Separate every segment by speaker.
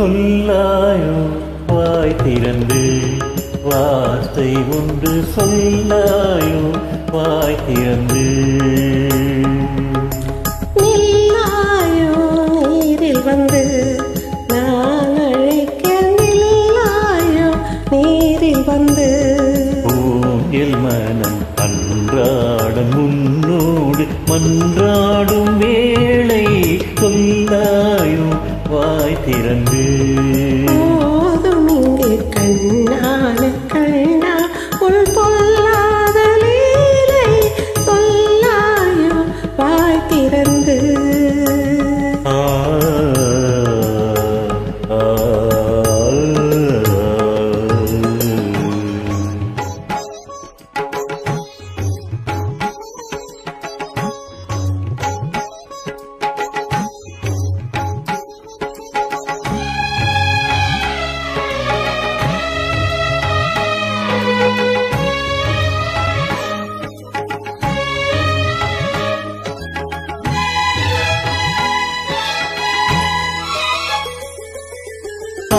Speaker 1: சொல்லாயோ வாய் திறந்து வார்த்தை ஒன்று சொல்லாயோ வாய் திறந்து
Speaker 2: நில்லாயோ நீரில் வந்து நான் அழைக்க நில்லாயோ நீரில் வந்து
Speaker 1: எல் மனம் அன்றாடம் முன்னோடு மன்றாடும் வேளை சொல்லாயோ வாய் திறந்து
Speaker 2: போதும் இங்கே கண்ணான கண்ணா உள் பொல்லாத லீலை சொல்லாயோ வாய் திறந்து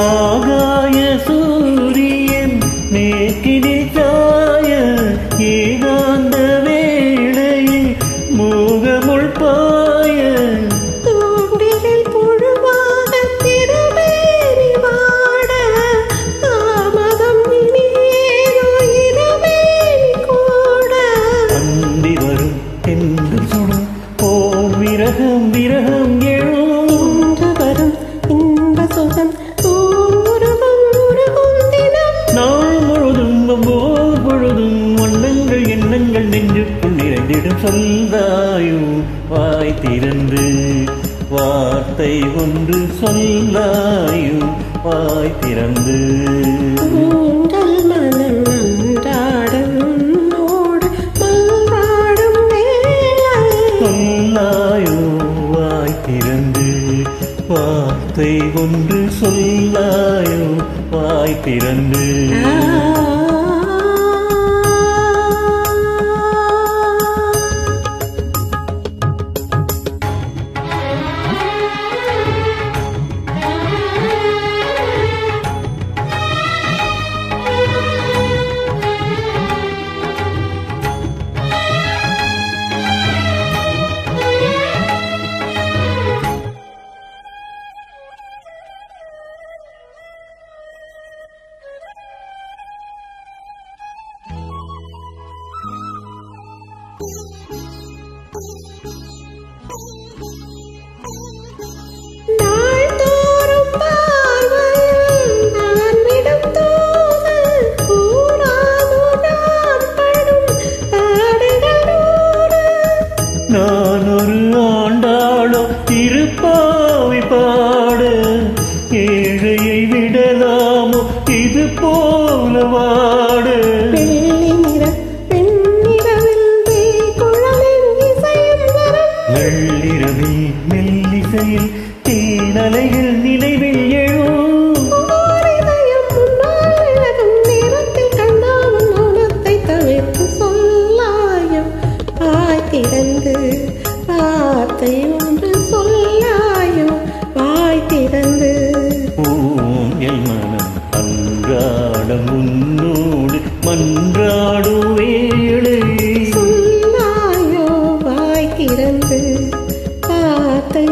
Speaker 1: ஆகாய சூரியன் மேற்கினில் சாய ஏகாந்த வேளையில் மோகமுள் பாய
Speaker 2: தூண்டிலில் புழுவாக திருமேனி வாட தாமதம் இனியேனோ இருமேனி கூட
Speaker 1: அந்தி வரும் என்று சுடும் ஓர் விரகம் விரகம் எழும்
Speaker 2: இன்று வரும் இன்ப சுகம்
Speaker 1: நாள் முழுதும் ஒவ்வொரு பொழுதும் வண்ணங்கள் எண்ணங்கள் நெஞ்சுக்குள் நிறைந்திடும் சொல்லாயோ வாய் திறந்து வார்த்தை ஒன்று சொல்லாயோ வாய் திறந்து
Speaker 2: உங்கள் மனம் அன்றாடம் உன்னோடு மன்றாடும் வேளை
Speaker 1: சொல்லாயோ வாய் திறந்து வார்த்தை ஒன்று சொல்லாயோ வாய் திறந்து
Speaker 2: நாள்தோறும் பார்வையில் நான் விடும் தூவல் கூறாதோ நான் படும் பாடுகள் நூறு
Speaker 1: நான் ஒரு ஆண்டாளோ திருப்பாவை பாட ஏழையை விடலாமோ இது போல வாட
Speaker 2: வெள்ளி நிற பெண்ணிரவில் குழலின் இசையும் வரும்
Speaker 1: நள்ளிரவில் மெல்லிசையில் தேனலைகள் நினைவில் எழும்
Speaker 2: ஓரிதயம் முன்னால் விலகும் நேரத்தில் கண்ணாவும் மௌனத்தை தவிர்த்து சொல்லாயோ வாய் திறந்து வார்த்தை ஒன்று சொல்லாயோ வாய் திறந்து
Speaker 1: எல் மனம் அன்றாடம் உன்னோடு மன்றாடும் வேளை
Speaker 2: சொல்லாயோ வாய் திறந்து வார்த்தை